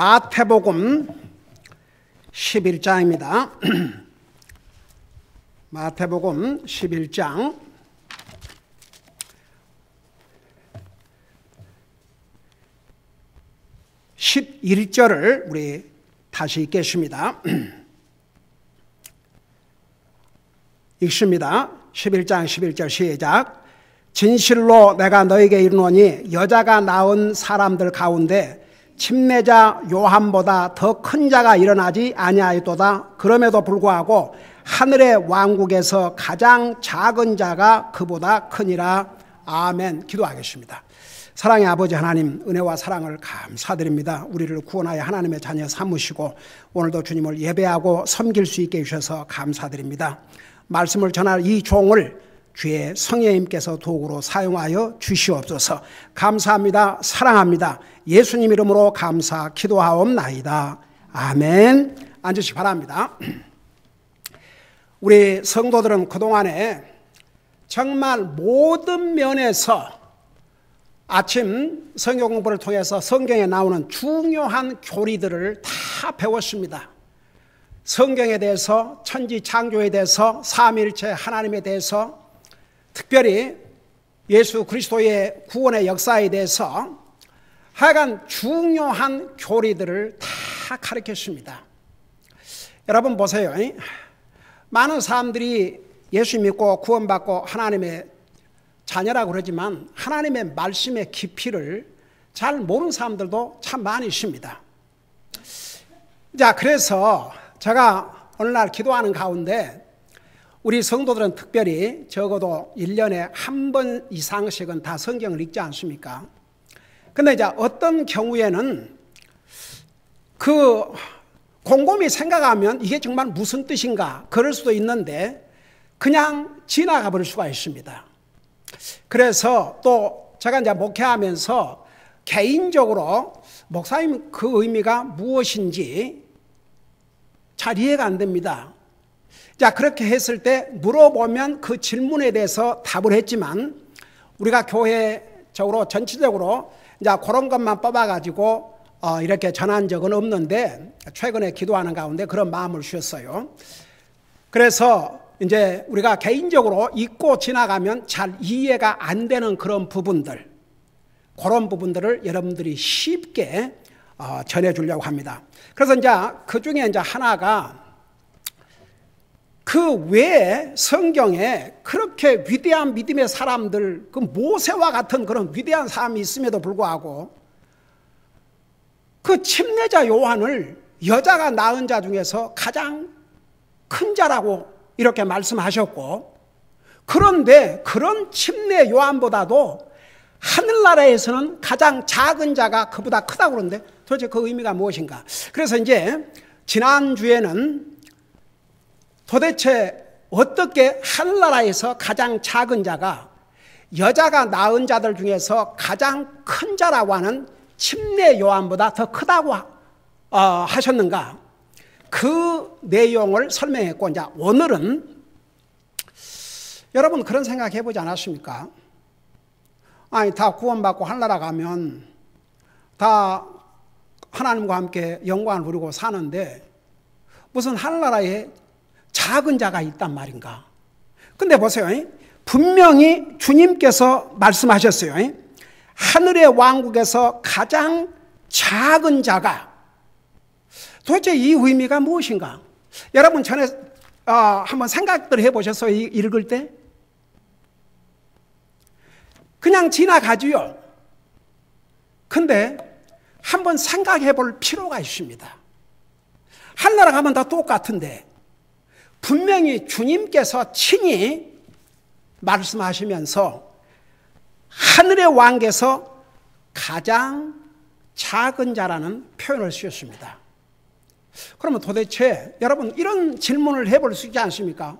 마태복음 11장입니다. 마태복음 11장 11절을 우리 다시 읽겠습니다. 읽습니다. 11장 11절 시작. 진실로 내가 너에게 이르노니 여자가 낳은 사람들 가운데 침례자 요한보다 더 큰 자가 일어나지 아니하였도다. 그럼에도 불구하고 하늘의 왕국에서 가장 작은 자가 그보다 크니라. 아멘. 기도하겠습니다. 사랑의 아버지 하나님, 은혜와 사랑을 감사드립니다. 우리를 구원하여 하나님의 자녀 삼으시고 오늘도 주님을 예배하고 섬길 수 있게 해주셔서 감사드립니다. 말씀을 전할 이 종을 주의 성령님께서 도구로 사용하여 주시옵소서. 감사합니다. 사랑합니다. 예수님 이름으로 감사 기도하옵나이다. 아멘. 앉으시기 바랍니다. 우리 성도들은 그동안에 정말 모든 면에서 아침 성경 공부를 통해서 성경에 나오는 중요한 교리들을 다 배웠습니다. 성경에 대해서, 천지 창조에 대해서, 삼위일체 하나님에 대해서, 특별히 예수 그리스도의 구원의 역사에 대해서 하여간 중요한 교리들을 다 가르쳤습니다. 여러분 보세요. 많은 사람들이 예수 믿고 구원받고 하나님의 자녀라고 그러지만 하나님의 말씀의 깊이를 잘 모르는 사람들도 참 많이 있습니다. 자, 그래서 제가 오늘날 기도하는 가운데 우리 성도들은 특별히 적어도 1년에 한 번 이상씩은 다 성경을 읽지 않습니까? 근데 이제 어떤 경우에는 곰곰이 생각하면 이게 정말 무슨 뜻인가 그럴 수도 있는데 그냥 지나가 버릴 수가 있습니다. 그래서 또 제가 이제 목회하면서 개인적으로 목사님 그 의미가 무엇인지 잘 이해가 안 됩니다. 자, 그렇게 했을 때 물어보면 그 질문에 대해서 답을 했지만 우리가 교회적으로 전체적으로 이제 그런 것만 뽑아가지고 이렇게 전한 적은 없는데 최근에 기도하는 가운데 그런 마음을 주셨어요. 그래서 이제 우리가 개인적으로 읽고 지나가면 잘 이해가 안 되는 그런 부분들, 그런 부분들을 여러분들이 쉽게 전해주려고 합니다. 그래서 이제 그 중에 이제 하나가 그 외에 성경에 그렇게 위대한 믿음의 사람들, 그 모세와 같은 그런 위대한 사람이 있음에도 불구하고 그 침례자 요한을 여자가 낳은 자 중에서 가장 큰 자라고 이렇게 말씀하셨고, 그런데 그런 침례 요한보다도 하늘나라에서는 가장 작은 자가 그보다 크다고 그러는데 도대체 그 의미가 무엇인가? 그래서 이제 지난주에는 도대체 어떻게 하늘나라에서 가장 작은 자가 여자가 낳은 자들 중에서 가장 큰 자라고 하는 침례 요한보다 더 크다고 하셨는가? 그 내용을 설명했고, 이제 오늘은 여러분 그런 생각 해보지 않았습니까? 아니, 다 구원받고 하늘나라 가면 다 하나님과 함께 영광을 누리고 사는데 무슨 하늘나라에 작은 자가 있단 말인가? 근데 보세요. 분명히 주님께서 말씀하셨어요. 하늘의 왕국에서 가장 작은 자가, 도대체 이 의미가 무엇인가? 여러분 전에 한번 생각들 해보셨어요? 읽을 때? 그냥 지나가지요. 근데 한번 생각해 볼 필요가 있습니다. 하늘나라 가면 다 똑같은데 분명히 주님께서 친히 말씀하시면서 하늘의 왕께서 가장 작은 자라는 표현을 쓰셨습니다. 그러면 도대체 여러분 이런 질문을 해볼 수 있지 않습니까?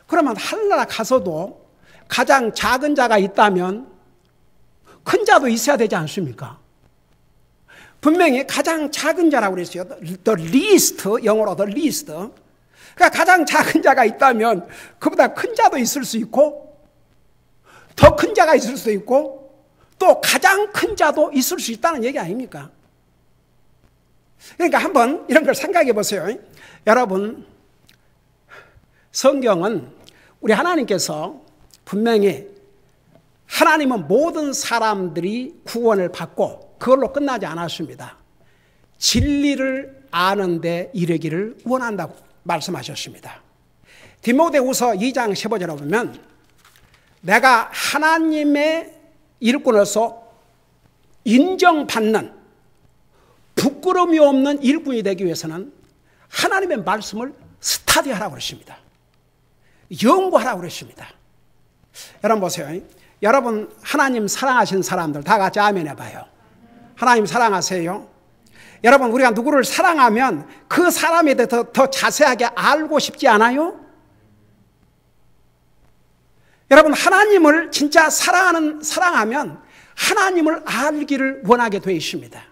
그러면 하늘나라 가서도 가장 작은 자가 있다면 큰 자도 있어야 되지 않습니까? 분명히 가장 작은 자라고 그랬어요. The least, 영어로 the least. 그러니까 가장 작은 자가 있다면 그보다 큰 자도 있을 수 있고 더 큰 자가 있을 수 있고 또 가장 큰 자도 있을 수 있다는 얘기 아닙니까? 그러니까 한번 이런 걸 생각해 보세요. 여러분, 성경은 우리 하나님께서 분명히 하나님은 모든 사람들이 구원을 받고 그걸로 끝나지 않았습니다. 진리를 아는 데 이르기를 원한다고 말씀하셨습니다. 디모데후서 2장 15절에 보면 내가 하나님의 일꾼으로서 인정받는 부끄러움이 없는 일꾼이 되기 위해서는 하나님의 말씀을 스터디하라고 그러십니다. 연구하라고 그러십니다. 여러분 보세요. 여러분 하나님 사랑하시는 사람들 다 같이 아멘 해봐요. 하나님 사랑하세요. 여러분 우리가 누구를 사랑하면 그 사람에 대해서 더 자세하게 알고 싶지 않아요? 여러분 하나님을 진짜 사랑하면 하나님을 알기를 원하게 되어 있습니다.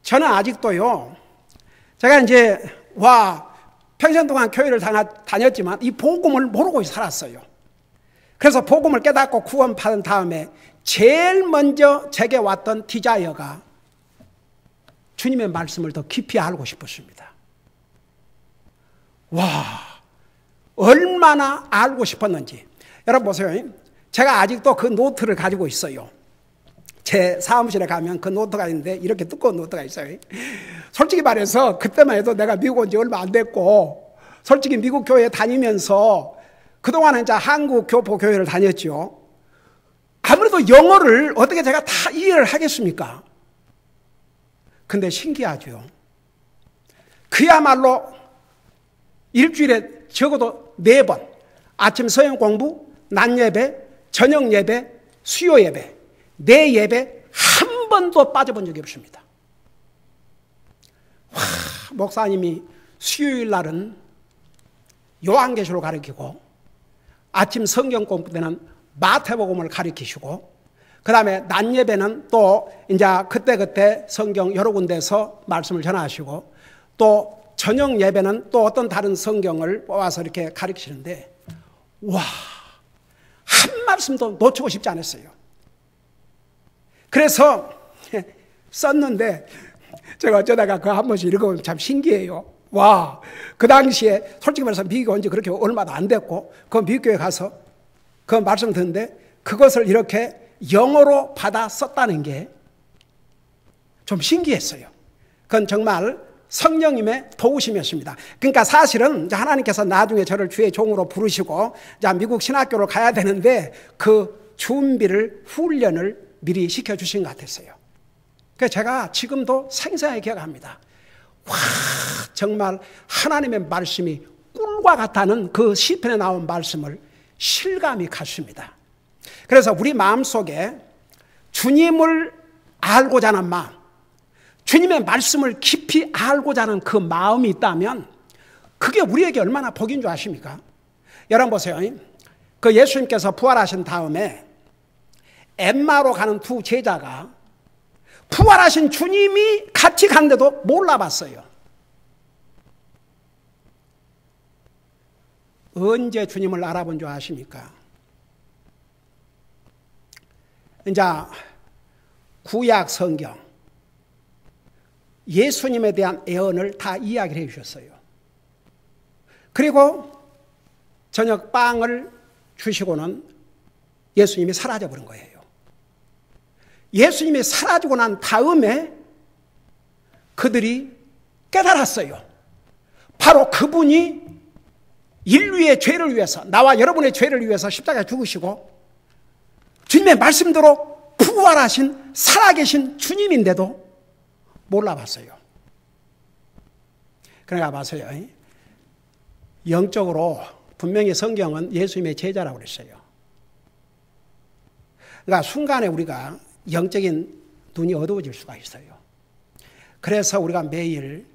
저는 아직도요, 제가 이제 평생 동안 교회를 다녔지만 이 복음을 모르고 살았어요. 그래서 복음을 깨닫고 구원받은 다음에 제일 먼저 제게 왔던 디자이어가 주님의 말씀을 더 깊이 알고 싶었습니다. 얼마나 알고 싶었는지. 여러분 보세요. 제가 아직도 그 노트를 가지고 있어요. 제 사무실에 가면 그 노트가 있는데 이렇게 두꺼운 노트가 있어요. 솔직히 말해서 그때만 해도 내가 미국 온 지 얼마 안 됐고 솔직히 미국 교회 다니면서 그동안은 이제 한국 교포교회를 다녔죠. 아무래도 영어를 어떻게 제가 다 이해를 하겠습니까? 근데 신기하죠. 그야말로 일주일에 적어도 4번 아침 서영 공부, 낮 예배, 저녁 예배, 수요 예배 4예배 한 번도 빠져본 적이 없습니다. 목사님이 수요일 날은 요한계시록을 가르치고 아침 성경 공부 때는 마태복음을 가르치시고 그 다음에 낮 예배는 또 이제 그때 성경 여러 군데서 말씀을 전하시고 또 저녁 예배는 또 어떤 다른 성경을 뽑아서 이렇게 가르치시는데 한 말씀도 놓치고 싶지 않았어요. 그래서 썼는데 제가 어쩌다가 그거 한 번씩 읽어보면 참 신기해요. 그 당시에 솔직히 말해서 미국에 온 지 그렇게 얼마도 안 됐고 그 미국교회 가서 그 말씀 듣는데 그것을 이렇게 영어로 받아 썼다는 게 좀 신기했어요. 그건 정말 성령님의 도우심이었습니다. 그러니까 사실은 이제 하나님께서 나중에 저를 주의 종으로 부르시고 이제 미국 신학교를 가야 되는데 그 준비를 훈련을 미리 시켜주신 것 같았어요. 그래서 제가 지금도 생생하게 기억합니다. 정말 하나님의 말씀이 꿀과 같다는 그 시편에 나온 말씀을 실감이 갔습니다. 그래서 우리 마음속에 주님을 알고자 하는 마음, 주님의 말씀을 깊이 알고자 하는 그 마음이 있다면 그게 우리에게 얼마나 복인 줄 아십니까? 여러분 보세요. 그 예수님께서 부활하신 다음에 엠마로 가는 두 제자가 부활하신 주님이 같이 갔는데도 몰라봤어요. 언제 주님을 알아본 줄 아십니까? 이제 구약 성경 예수님에 대한 예언을 다 이야기를 해주셨어요. 그리고 저녁 빵을 주시고는 예수님이 사라져버린 거예요. 예수님이 사라지고 난 다음에 그들이 깨달았어요. 바로 그분이 인류의 죄를 위해서, 나와 여러분의 죄를 위해서 십자가에 죽으시고 주님의 말씀대로 부활하신 살아계신 주님인데도 몰라봤어요. 그러니까 봐서요. 영적으로 분명히 성경은 예수님의 제자라고 그랬어요. 그러니까 순간에 우리가 영적인 눈이 어두워질 수가 있어요. 그래서 우리가 매일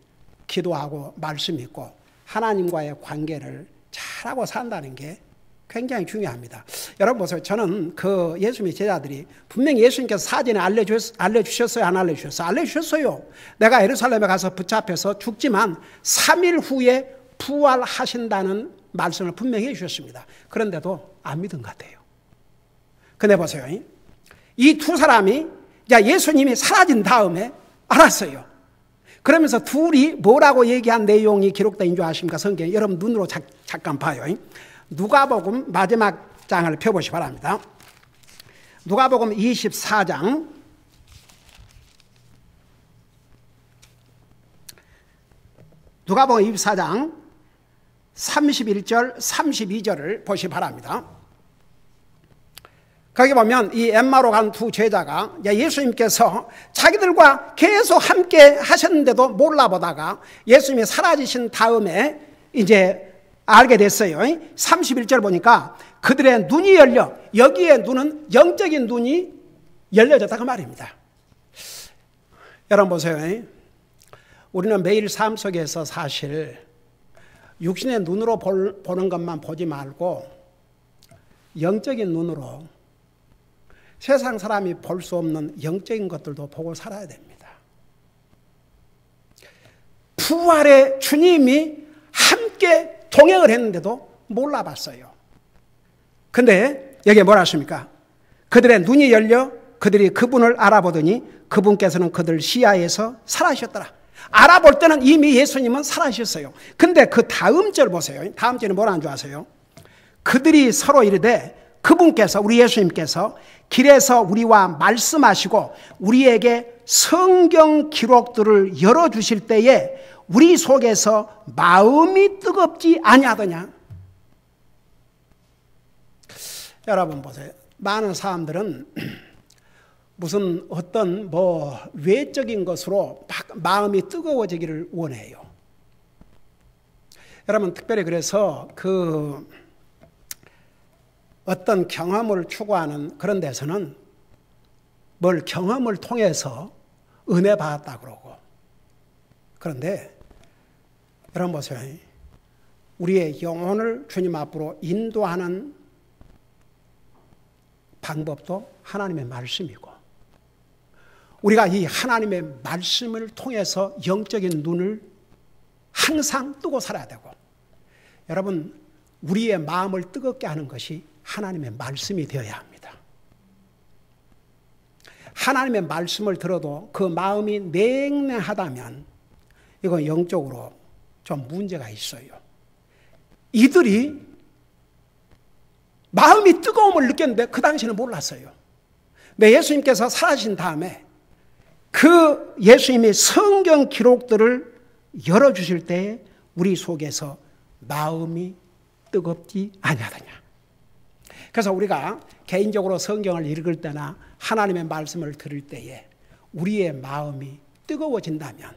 기도하고 말씀 읽고 하나님과의 관계를 잘하고 산다는 게 굉장히 중요합니다. 여러분 보세요. 저는 그 예수님의 제자들이 분명히 예수님께서 사전에 알려주셨어요? 안 알려주셨어요? 알려주셨어요. 내가 예루살렘에 가서 붙잡혀서 죽지만 3일 후에 부활하신다는 말씀을 분명히 해주셨습니다. 그런데도 안 믿은 것 같아요. 근데 보세요. 이 두 사람이 예수님이 사라진 다음에 알았어요. 그러면서 둘이 뭐라고 얘기한 내용이 기록되어 있는 줄 아십니까? 성경에. 여러분 눈으로 잠깐 봐요. 누가복음 마지막 장을 펴보시기 바랍니다. 누가복음 24장 누가복음 24장 31절 32절을 보시기 바랍니다. 거기 보면 이 엠마오로 간 두 제자가 예수님께서 자기들과 계속 함께 하셨는데도 몰라보다가 예수님이 사라지신 다음에 이제 알게 됐어요. 31절 보니까 그들의 눈이 열려, 여기에 눈은 영적인 눈이 열려졌다 그 말입니다. 여러분 보세요. 우리는 매일 삶 속에서 사실 육신의 눈으로 보는 것만 보지 말고 영적인 눈으로 세상 사람이 볼 수 없는 영적인 것들도 보고 살아야 됩니다. 부활의 주님이 함께 동행을 했는데도 몰라봤어요. 근데 여기에 뭐라 하십니까? 그들의 눈이 열려 그들이 그분을 알아보더니 그분께서는 그들 시야에서 사라지셨더라. 알아볼 때는 이미 예수님은 사라지셨어요. 근데 그 다음 절 보세요. 다음 절에 뭐라는 줄 아세요? 그들이 서로 이르되 그분께서, 우리 예수님께서 길에서 우리와 말씀하시고 우리에게 성경 기록들을 열어주실 때에 우리 속에서 마음이 뜨겁지 아니하더냐. 여러분 보세요. 많은 사람들은 무슨 어떤 외적인 것으로 막 마음이 뜨거워지기를 원해요. 여러분 특별히 그래서 어떤 경험을 추구하는 그런 데서는 뭘 경험을 통해서 은혜 받았다 그러고. 그런데 여러분 보세요. 우리의 영혼을 주님 앞으로 인도하는 방법도 하나님의 말씀이고, 우리가 이 하나님의 말씀을 통해서 영적인 눈을 항상 뜨고 살아야 되고, 여러분 우리의 마음을 뜨겁게 하는 것이 하나님의 말씀이 되어야 합니다. 하나님의 말씀을 들어도 그 마음이 냉랭하다면 이건 영적으로 좀 문제가 있어요. 이들이 마음이 뜨거움을 느꼈는데 그 당시는 몰랐어요. 근데 예수님께서 사라진 다음에 그 예수님이 성경 기록들을 열어주실 때에 우리 속에서 마음이 뜨겁지 아니하더냐. 그래서 우리가 개인적으로 성경을 읽을 때나 하나님의 말씀을 들을 때에 우리의 마음이 뜨거워진다면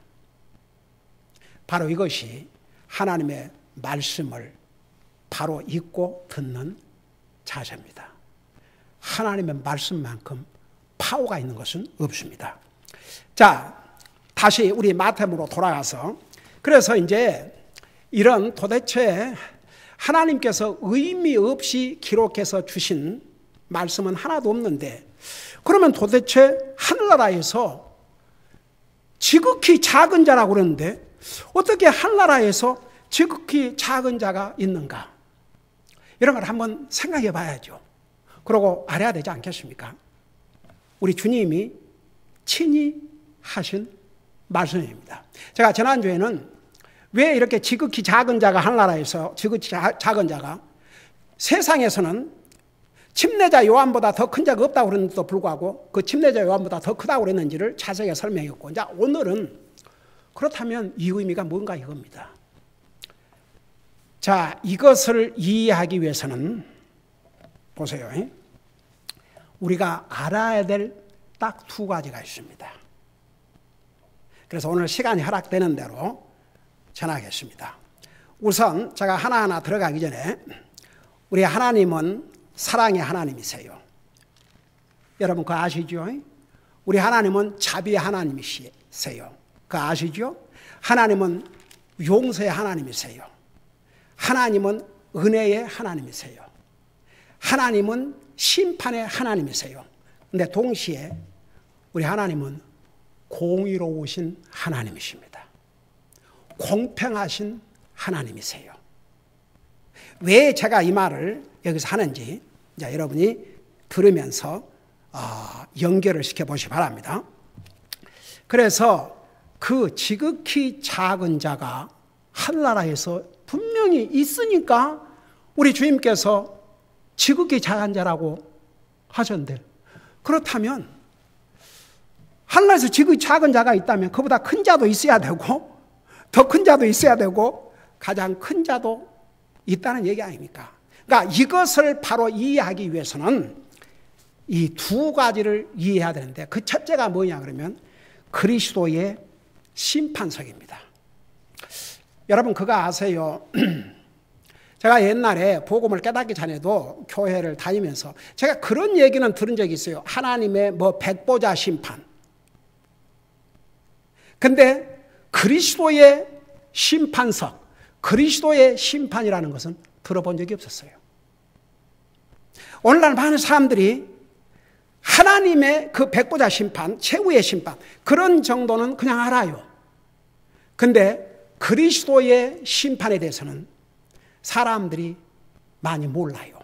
바로 이것이 하나님의 말씀을 바로 읽고 듣는 자세입니다. 하나님의 말씀만큼 파워가 있는 것은 없습니다. 자, 다시 우리 마태복음으로 돌아가서, 그래서 이제 이런 도대체 하나님께서 의미 없이 기록해서 주신 말씀은 하나도 없는데, 그러면 도대체 하늘나라에서 지극히 작은 자라고 그러는데 어떻게 하늘나라에서 지극히 작은 자가 있는가? 이런 걸 한번 생각해 봐야죠. 그러고 알아야 되지 않겠습니까? 우리 주님이 친히 하신 말씀입니다. 제가 지난주에는 왜 이렇게 지극히 작은 자가 하늘나라에서, 지극히 작은 자가 세상에서는 침례자 요한보다 더 큰 자가 없다고 그랬는데도 불구하고 그 침례자 요한보다 더 크다고 그랬는지를 자세하게 설명했고, 자, 오늘은 그렇다면 이 의미가 뭔가 이겁니다. 자, 이것을 이해하기 위해서는 보세요. 우리가 알아야 될 딱 두 가지가 있습니다. 그래서 오늘 시간이 허락되는 대로 전하겠습니다. 우선 제가 하나하나 들어가기 전에, 우리 하나님은 사랑의 하나님이세요. 여러분 그거 아시죠? 우리 하나님은 자비의 하나님이세요. 그거 아시죠? 하나님은 용서의 하나님이세요. 하나님은 은혜의 하나님이세요. 하나님은 심판의 하나님이세요. 근데 동시에 우리 하나님은 공의로우신 하나님이십니다. 공평하신 하나님이세요. 왜 제가 이 말을 여기서 하는지 이제 여러분이 들으면서 연결을 시켜보시기 바랍니다. 그래서 그 지극히 작은 자가 하늘나라에서 분명히 있으니까 우리 주님께서 지극히 작은 자라고 하셨는데, 그렇다면 하늘나라에서 지극히 작은 자가 있다면 그보다 큰 자도 있어야 되고 더 큰 자도 있어야 되고 가장 큰 자도 있다는 얘기 아닙니까? 그러니까 이것을 바로 이해하기 위해서는 이 두 가지를 이해해야 되는데, 그 첫째가 뭐냐 그러면 그리스도의 심판석입니다. 여러분 그거 아세요? 제가 옛날에 복음을 깨닫기 전에도 교회를 다니면서 제가 그런 얘기는 들은 적이 있어요. 하나님의 뭐 백보자 심판. 근데 그리스도의 심판석, 그리스도의 심판이라는 것은 들어본 적이 없었어요. 오늘날 많은 사람들이 하나님의 그 백보자 심판, 최후의 심판, 그런 정도는 그냥 알아요. 근데 그리스도의 심판에 대해서는 사람들이 많이 몰라요.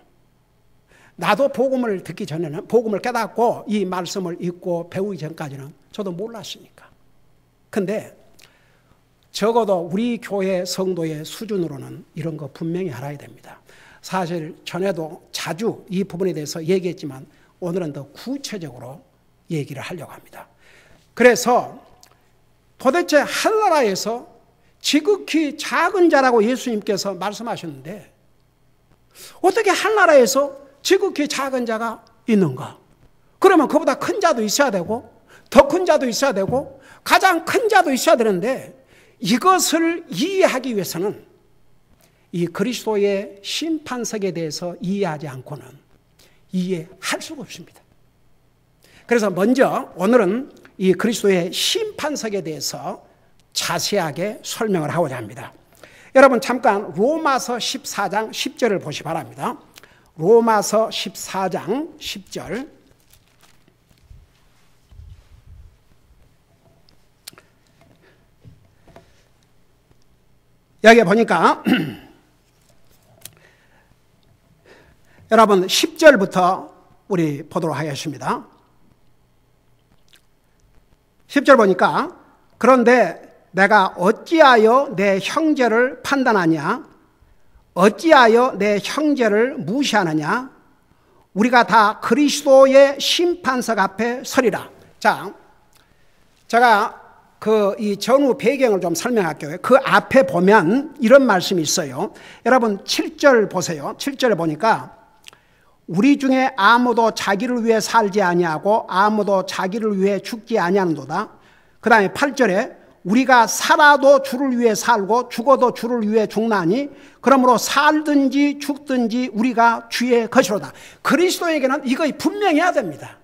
나도 복음을 듣기 전에는, 복음을 깨닫고 이 말씀을 읽고 배우기 전까지는 저도 몰랐으니까. 근데 적어도 우리 교회 성도의 수준으로는 이런 거 분명히 알아야 됩니다. 사실 전에도 자주 이 부분에 대해서 얘기했지만 오늘은 더 구체적으로 얘기를 하려고 합니다. 그래서 도대체 하늘나라에서 지극히 작은 자라고 예수님께서 말씀하셨는데 어떻게 하늘나라에서 지극히 작은 자가 있는가? 그러면 그보다 큰 자도 있어야 되고 더 큰 자도 있어야 되고 가장 큰 자도 있어야 되는데, 이것을 이해하기 위해서는 이 그리스도의 심판석에 대해서 이해하지 않고는 이해할 수가 없습니다. 그래서 먼저 오늘은 이 그리스도의 심판석에 대해서 자세하게 설명을 하고자 합니다. 여러분 잠깐 로마서 14장 10절을 보시 바랍니다. 로마서 14장 10절. 여기 보니까 여러분 10절부터 우리 보도록 하겠습니다. 10절 보니까 그런데 내가 어찌하여 내 형제를 판단하냐? 어찌하여 내 형제를 무시하느냐? 우리가 다 그리스도의 심판석 앞에 서리라. 자, 제가 이 전후 배경을 좀 설명할게요. 그 앞에 보면 이런 말씀이 있어요. 여러분 7절 보세요. 7절에 보니까 우리 중에 아무도 자기를 위해 살지 아니하고 아무도 자기를 위해 죽지 아니하는도다. 그 다음에 8절에 우리가 살아도 주를 위해 살고 죽어도 주를 위해 죽나니 그러므로 살든지 죽든지 우리가 주의 것이로다. 그리스도에게는 이거 분명히 해야 됩니다.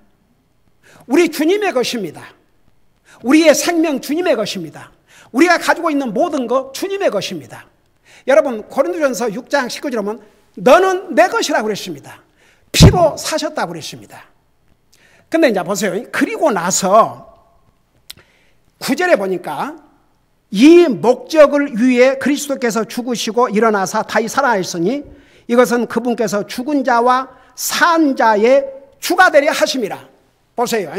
우리 주님의 것입니다. 우리의 생명 주님의 것입니다. 우리가 가지고 있는 모든 것 주님의 것입니다. 여러분 고린도전서 6장 19절에 보면 너는 내 것이라고 그랬습니다. 피로 사셨다고 그랬습니다. 근데 이제 보세요. 그리고 나서 9절에 보니까 이 목적을 위해 그리스도께서 죽으시고 일어나사 다시 살아나셨으니 이것은 그분께서 죽은 자와 산 자의 주가 되려 하심이라. 보세요.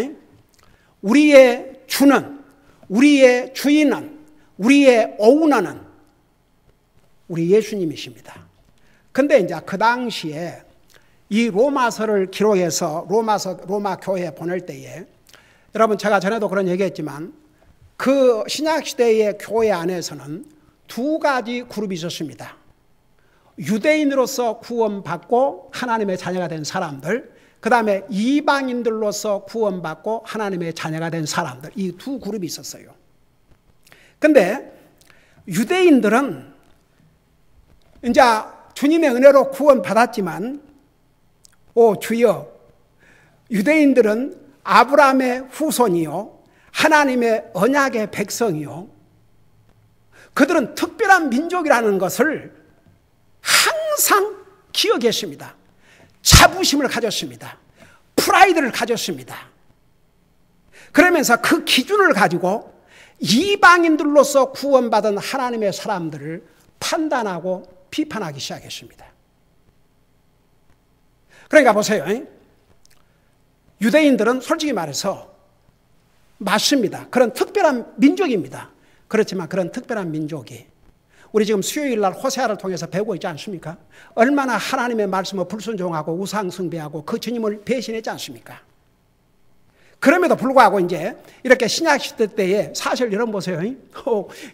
우리의 주는, 우리의 주인은, 우리의 오너는 우리 예수님이십니다. 근데 이제 그 당시에 이 로마서를 기록해서 로마 교회에 보낼 때에 여러분 제가 전에도 그런 얘기했지만 그 신약시대의 교회 안에서는 두 가지 그룹이 있었습니다. 유대인으로서 구원받고 하나님의 자녀가 된 사람들, 그 다음에 이방인들로서 구원받고 하나님의 자녀가 된 사람들, 이 두 그룹이 있었어요. 근데 유대인들은 이제 주님의 은혜로 구원받았지만 오 주여, 유대인들은 아브라함의 후손이요 하나님의 언약의 백성이요 그들은 특별한 민족이라는 것을 항상 기억했습니다. 자부심을 가졌습니다. 프라이드를 가졌습니다. 그러면서 그 기준을 가지고 이방인들로서 구원받은 하나님의 사람들을 판단하고 비판하기 시작했습니다. 그러니까 보세요. 유대인들은 솔직히 말해서 맞습니다. 그런 특별한 민족입니다. 그렇지만 그런 특별한 민족이 우리 지금 수요일 날 호세아를 통해서 배우고 있지 않습니까? 얼마나 하나님의 말씀을 불순종하고 우상숭배하고 그 주님을 배신했지 않습니까? 그럼에도 불구하고 이제 이렇게 신약시대 때에 사실 여러분 보세요.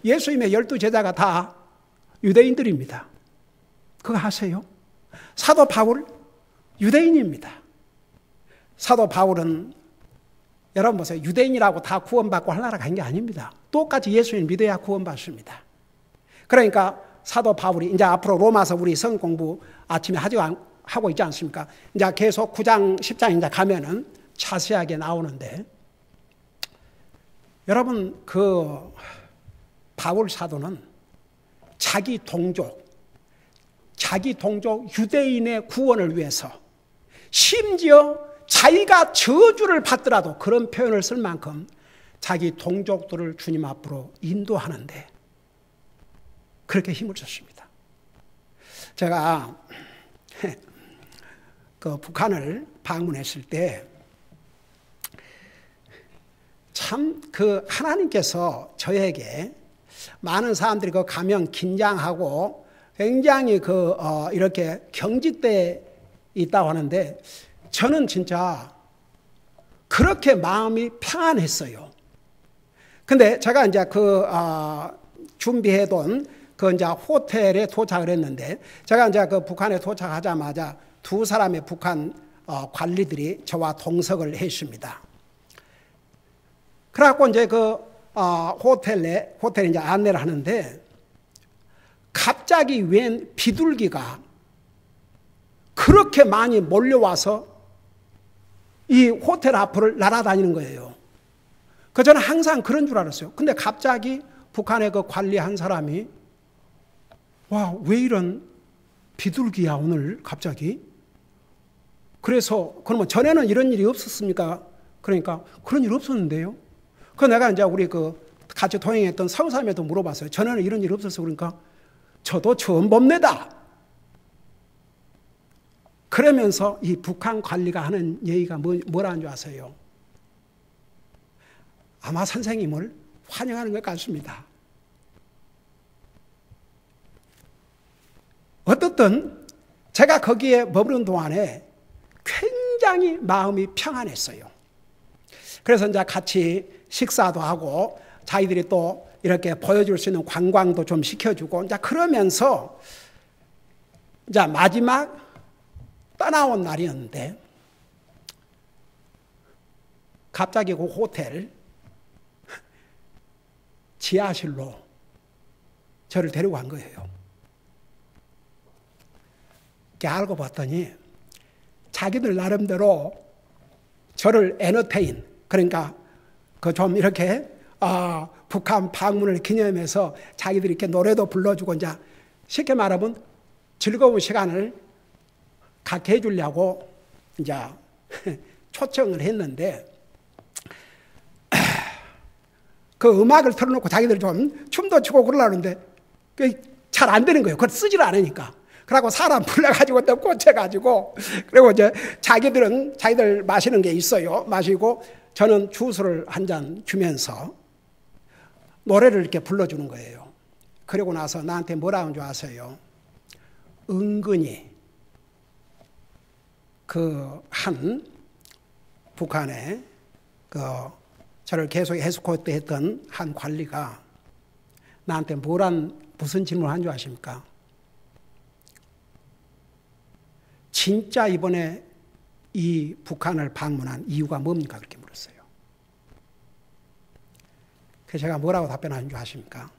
예수님의 12제자가 다 유대인들입니다. 그거 아세요? 사도 바울 유대인입니다. 사도 바울은 여러분 보세요. 유대인이라고 다 구원받고 하나라 간 게 아닙니다. 똑같이 예수님 믿어야 구원받습니다. 그러니까 사도 바울이 이제 앞으로 로마서 우리 성경 공부 아침에 하고 있지 않습니까? 이제 계속 9장, 10장 이제 가면은 자세하게 나오는데 여러분 그 바울 사도는 자기 동족 유대인의 구원을 위해서 심지어 자기가 저주를 받더라도 그런 표현을 쓸 만큼 자기 동족들을 주님 앞으로 인도하는데 그렇게 힘을 썼습니다. 제가 그 북한을 방문했을 때 참 그 하나님께서 저에게 많은 사람들이 그 가면 긴장하고 굉장히 이렇게 경직돼 있다고 하는데 저는 진짜 그렇게 마음이 평안했어요. 근데 제가 이제 준비해둔 이제 호텔에 도착을 했는데 제가 이제 북한에 도착하자마자 두 사람의 북한 관리들이 저와 동석을 했습니다. 그래갖고 이제 호텔에 이제 안내를 하는데 갑자기 웬 비둘기가 그렇게 많이 몰려와서 이 호텔 앞을 날아다니는 거예요. 저는 항상 그런 줄 알았어요. 근데 갑자기 북한의 그 관리 한 사람이 와, 왜 이런 비둘기야 오늘 갑자기? 그래서 그러면 전에는 이런 일이 없었습니까? 그러니까 그런 일 없었는데요. 내가 이제 우리 같이 동행했던 서사님에도 물어봤어요. 전에는 이런 일 없었어. 그러니까 저도 처음 봅니다. 그러면서 이 북한 관리가 하는 얘기가 뭐라는 줄 아세요? 아마 선생님을 환영하는 것 같습니다. 어떻든 제가 거기에 머무는 동안에 굉장히 마음이 평안했어요. 그래서 이제 같이 식사도 하고 자기들이 또 이렇게 보여줄 수 있는 관광도 좀 시켜주고 이제 그러면서 이제 마지막 떠나온 날이었는데 갑자기 그 호텔 지하실로 저를 데리고 간 거예요. 알고 봤더니 자기들 나름대로 저를 에너테인, 그러니까 좀 이렇게 북한 방문을 기념해서 자기들이 이렇게 노래도 불러주고 이제 쉽게 말하면 즐거운 시간을 갖게 해주려고 이제 초청을 했는데 그 음악을 틀어놓고 자기들이 좀 춤도 추고 그러려는데 잘 안 되는 거예요. 그걸 쓰지를 않으니까. 그러고 사람 불러가지고 또 꽂혀가지고 그리고 이제 자기들 마시는 게 있어요. 마시고 저는 주스를 한 잔 주면서 노래를 이렇게 불러주는 거예요. 그리고 나서 나한테 뭐라 하는 줄 아세요? 은근히 한 북한에 저를 계속 에스코트 했던 한 관리가 나한테 무슨 질문을 한 줄 아십니까? 진짜 이번에 이 북한을 방문한 이유가 뭡니까? 그렇게 물었어요. 그래서 제가 뭐라고 답변하는 줄 아십니까?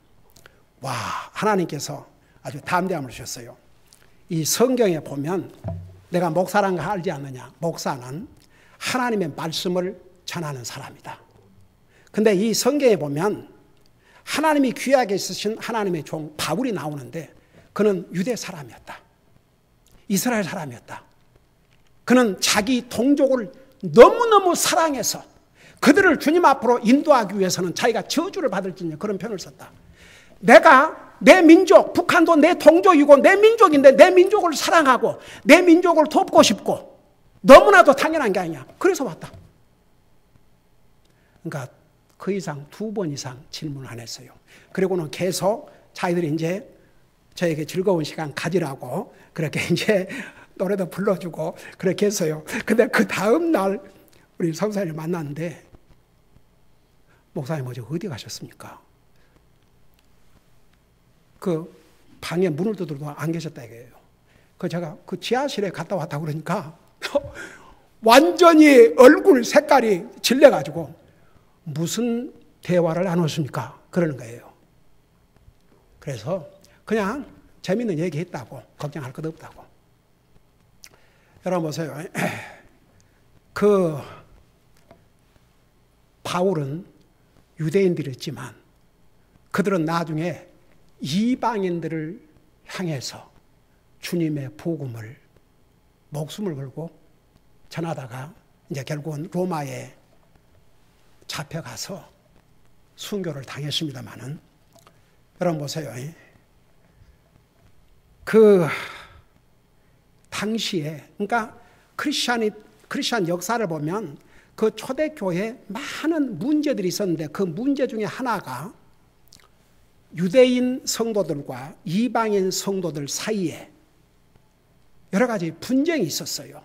와, 하나님께서 아주 담대함을 주셨어요. 이 성경에 보면 내가 목사란 거 알지 않느냐? 목사는 하나님의 말씀을 전하는 사람이다. 근데 이 성경에 보면 하나님이 귀하게 쓰신 하나님의 종 바울이 나오는데 그는 유대 사람이었다. 이스라엘 사람이었다. 그는 자기 동족을 너무너무 사랑해서 그들을 주님 앞으로 인도하기 위해서는 자기가 저주를 받을지니 그런 표현을 썼다. 내 민족, 북한도 내 동족이고 내 민족인데 내 민족을 사랑하고 내 민족을 돕고 싶고 너무나도 당연한 게 아니냐. 그래서 왔다. 그러니까 그 이상 2번 이상 질문을 안 했어요. 그리고는 계속 자기들이 이제 저에게 즐거운 시간 가지라고 그렇게 이제 노래도 불러주고 그렇게 했어요. 근데 그 다음 날 우리 성사님을 만났는데, 목사님 어디 가셨습니까? 그 방에 문을 두드려도 안 계셨다 이거예요. 그 제가 그 지하실에 갔다 왔다 그러니까 완전히 얼굴 색깔이 질려가지고 무슨 대화를 나눴습니까? 그러는 거예요. 그래서 그냥 재밌는 얘기 했다고, 걱정할 것 없다고. 여러분 보세요. 그 바울은 유대인들이었지만 그들은 나중에 이방인들을 향해서 주님의 복음을 목숨을 걸고 전하다가 이제 결국은 로마에 잡혀가서 순교를 당했습니다마는, 여러분 보세요. 그 당시에, 그러니까 크리스천 역사를 보면 그 초대교회에 많은 문제들이 있었는데, 그 문제 중에 하나가 유대인 성도들과 이방인 성도들 사이에 여러 가지 분쟁이 있었어요.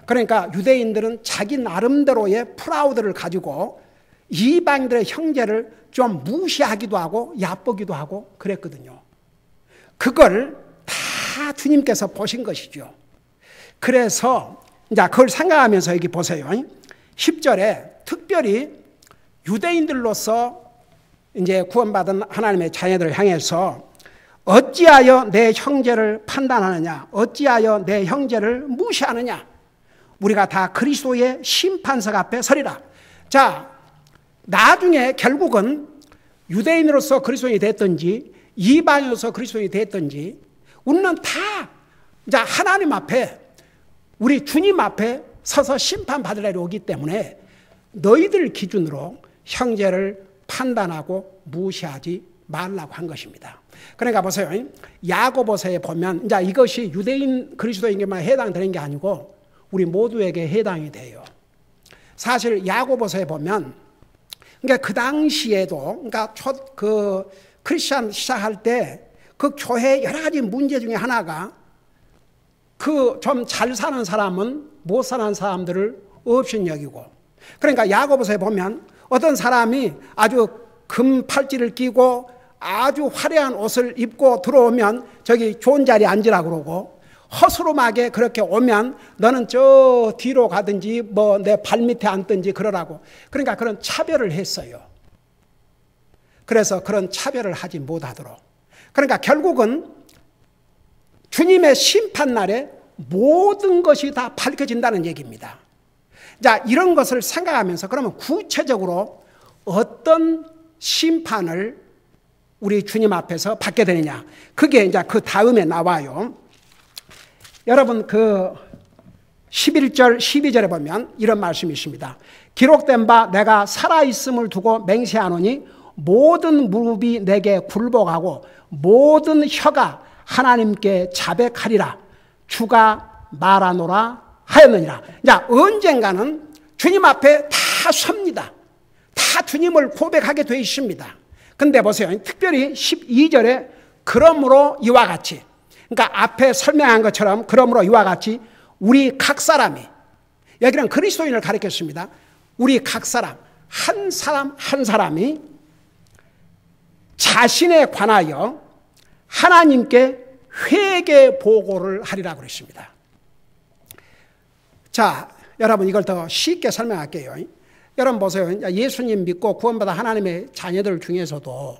그러니까 유대인들은 자기 나름대로의 프라우드를 가지고 이방인들의 형제를 좀 무시하기도 하고 얕보기도 하고 그랬거든요. 그걸 다 주님께서 보신 것이죠. 그래서 이제 그걸 생각하면서 여기 보세요. 10절에 특별히 유대인들로서 이제 구원받은 하나님의 자녀들을 향해서 어찌하여 내 형제를 판단하느냐, 어찌하여 내 형제를 무시하느냐, 우리가 다 그리스도의 심판석 앞에 서리라. 자, 나중에 결국은 유대인으로서 그리스도인이 됐든지 이방인으로서 그리스도인이 됐든지 우리는 다 이제 하나님 앞에, 우리 주님 앞에 서서 심판받을 날이 오기 때문에 너희들 기준으로 형제를 판단하고 무시하지 말라고 한 것입니다. 그러니까 보세요. 야고보서에 보면 이제 이것이 유대인 그리스도인에게만 해당되는 게 아니고 우리 모두에게 해당이 돼요. 사실 야고보서에 보면, 그러니까 그 당시에도, 그러니까 그 크리스천 시작할 때 그 교회 여러 가지 문제 중에 하나가 그 좀 잘 사는 사람은 못 사는 사람들을 업신여기고, 그러니까 야고보서에 보면 어떤 사람이 아주 금 팔찌를 끼고 아주 화려한 옷을 입고 들어오면 저기 좋은 자리에 앉으라고 그러고, 허스름하게 그렇게 오면 너는 저 뒤로 가든지 뭐 내 발밑에 앉든지 그러라고. 그러니까 그런 차별을 했어요. 그래서 그런 차별을 하지 못하도록. 그러니까 결국은 주님의 심판날에 모든 것이 다 밝혀진다는 얘기입니다. 자, 이런 것을 생각하면서 그러면 구체적으로 어떤 심판을 우리 주님 앞에서 받게 되느냐, 그게 이제 그 다음에 나와요. 여러분 그 11절 12절에 보면 이런 말씀이 있습니다. 기록된 바 내가 살아있음을 두고 맹세하노니 모든 무릎이 내게 굴복하고 모든 혀가 하나님께 자백하리라. 주가 말하노라 하였느니라. 자, 언젠가는 주님 앞에 다 섭니다. 다 주님을 고백하게 되어 있습니다. 근데 보세요. 특별히 12절에 그러므로 이와 같이, 그러니까 앞에 설명한 것처럼 그러므로 이와 같이 우리 각 사람이, 여기는 그리스도인을 가리켰습니다. 우리 각 사람, 한 사람 한 사람이 자신에 관하여 하나님께 회개 보고를 하리라고 그랬습니다. 자, 여러분 이걸 더 쉽게 설명할게요. 여러분 보세요. 예수님 믿고 구원받아 하나님의 자녀들 중에서도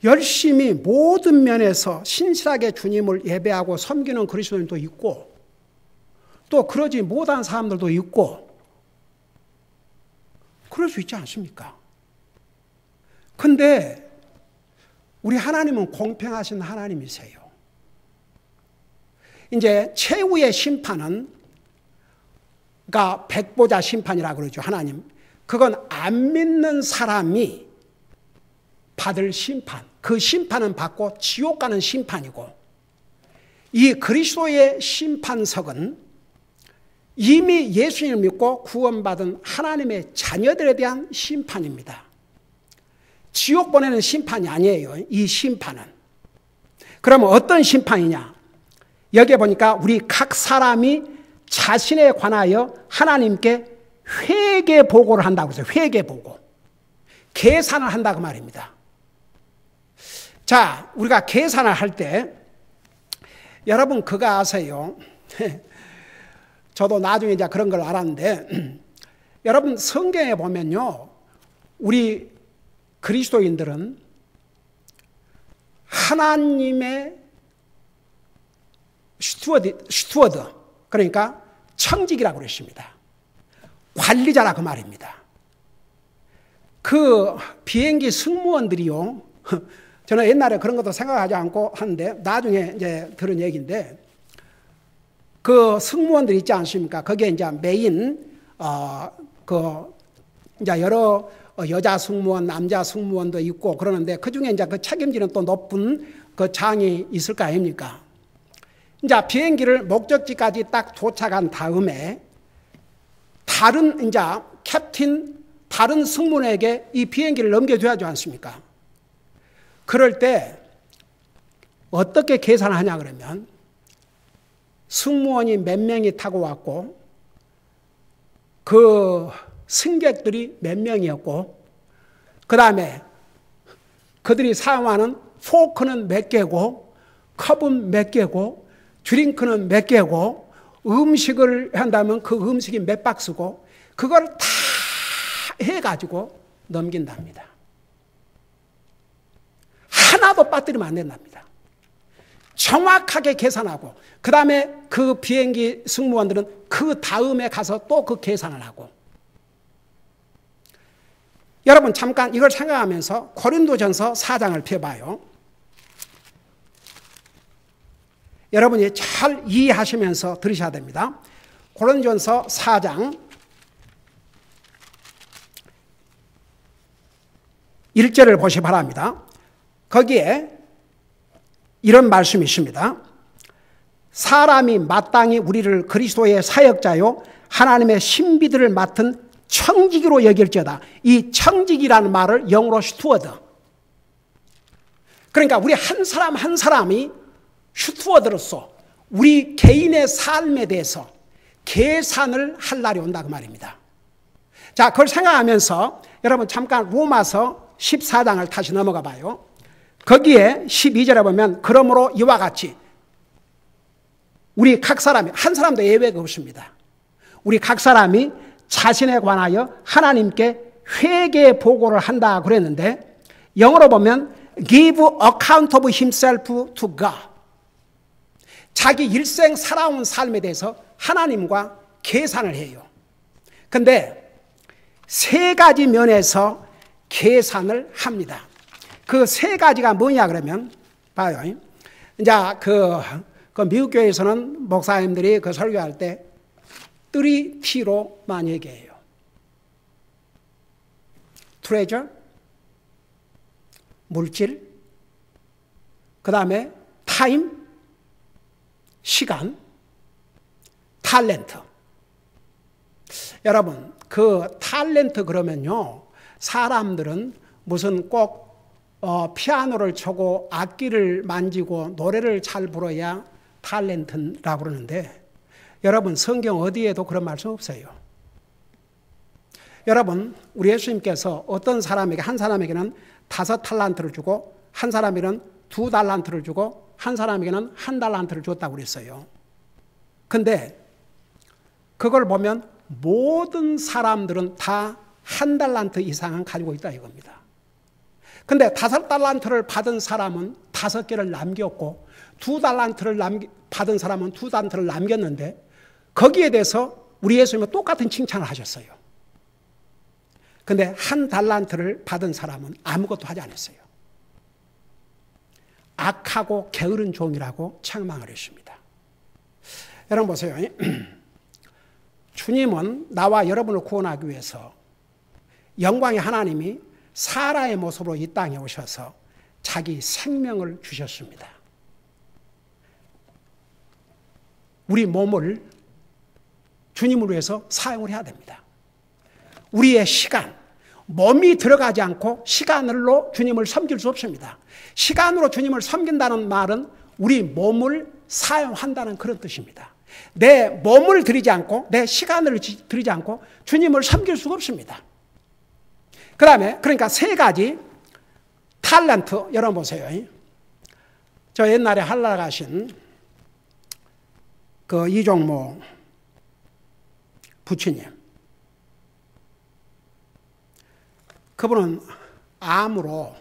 열심히 모든 면에서 신실하게 주님을 예배하고 섬기는 그리스도인도 있고, 또 그러지 못한 사람들도 있고, 그럴 수 있지 않습니까? 근데 우리 하나님은 공평하신 하나님이세요. 이제 최후의 심판은, 그러니까 백보자 심판이라고 그러죠. 하나님, 그건 안 믿는 사람이 받을 심판, 그 심판은 받고 지옥 가는 심판이고, 이 그리스도의 심판석은 이미 예수님을 믿고 구원받은 하나님의 자녀들에 대한 심판입니다. 지옥 보내는 심판이 아니에요. 이 심판은. 그러면 어떤 심판이냐? 여기에 보니까 우리 각 사람이 자신에 관하여 하나님께 회개 보고를 한다고 했어요. 회개 보고. 계산을 한다고 말입니다. 자, 우리가 계산을 할 때 여러분 그거 아세요? 저도 나중에 이제 그런 걸 알았는데 여러분 성경에 보면요. 우리 그리스도인들은 하나님의 스튜어드 그러니까 청직이라고 그랬습니다. 관리자라 그 말입니다. 그 비행기 승무원들이요. 저는 옛날에 그런 것도 생각하지 않고 하는데 나중에 이제 들은 얘기인데 그 승무원들 있지 않습니까? 거기에 이제 메인 이제 여러 여자 승무원, 남자 승무원도 있고 그러는데 그 중에 이제 그 책임지는 또 높은 그 장이 있을 거 아닙니까? 이제 비행기를 목적지까지 딱 도착한 다음에 다른 이제 캡틴 다른 승무원에게 이 비행기를 넘겨줘야지 않습니까? 그럴 때 어떻게 계산을 하냐 그러면 승무원이 몇 명이 타고 왔고 그 승객들이 몇 명이었고 그 다음에 그들이 사용하는 포크는 몇 개고 컵은 몇 개고 드링크는 몇 개고 음식을 한다면 그 음식이 몇 박스고 그걸 다 해가지고 넘긴답니다. 하나도 빠뜨리면 안 된답니다. 정확하게 계산하고 그 다음에 그 비행기 승무원들은 그 다음에 가서 또 그 계산을 하고 여러분 잠깐 이걸 생각하면서 고린도전서 4장을 펴봐요. 여러분이 잘 이해하시면서 들으셔야 됩니다. 고린도전서 4장 1절을 보시 바랍니다. 거기에 이런 말씀이 있습니다. 사람이 마땅히 우리를 그리스도의 사역자요 하나님의 신비들을 맡은 청지기로 여길지어다. 이 청지기라는 말을 영어로 스튜어드. 그러니까 우리 한 사람 한 사람이 스튜어드로서 우리 개인의 삶에 대해서 계산을 할 날이 온다고 말입니다. 자, 그걸 생각하면서 여러분 잠깐 로마서 14장을 다시 넘어가 봐요. 거기에 12절에 보면 그러므로 이와 같이 우리 각 사람이 한 사람도 예외가 없습니다. 우리 각 사람이 자신에 관하여 하나님께 회개 보고를 한다 그랬는데 영어로 보면 give account of himself to God. 자기 일생 살아온 삶에 대해서 하나님과 계산을 해요. 근데 세 가지 면에서 계산을 합니다. 그 세 가지가 뭐냐 그러면 봐요. 이제 그 미국 교회에서는 목사님들이 그 설교할 때 3T로만 얘기해요. 트레저, 물질, 그 다음에 타임, 시간, 탤런트. 여러분 그 탤런트 그러면요 사람들은 무슨 꼭 피아노를 치고 악기를 만지고 노래를 잘 불어야 탤런트라고 그러는데 여러분 성경 어디에도 그런 말씀 없어요. 여러분 우리 예수님께서 어떤 사람에게 한 사람에게는 5달란트를 주고 한 사람에게는 2달란트를 주고 한 사람에게는 1달란트를 줬다고 그랬어요. 근데 그걸 보면 모든 사람들은 다 1달란트 이상은 가지고 있다 이겁니다. 근데 5달란트를 받은 사람은 5개를 남겼고 2달란트를 받은 사람은 2달란트를 남겼는데 거기에 대해서 우리 예수님은 똑같은 칭찬을 하셨어요. 근데 1달란트를 받은 사람은 아무것도 하지 않았어요. 악하고 게으른 종이라고 책망을 했습니다. 여러분 보세요. 주님은 나와 여러분을 구원하기 위해서 영광의 하나님이 사라의 모습으로 이 땅에 오셔서 자기 생명을 주셨습니다. 우리 몸을 주님을 위해서 사용을 해야 됩니다. 우리의 시간, 몸이 들어가지 않고 시간으로 주님을 섬길 수 없습니다. 시간으로 주님을 섬긴다는 말은 우리 몸을 사용한다는 그런 뜻입니다. 내 몸을 들이지 않고 내 시간을 들이지 않고 주님을 섬길 수가 없습니다. 그 다음에 그러니까 세 가지 탤런트 여러분 보세요. 저 옛날에 한라 가신 그 이종모 부처님, 그분은 암으로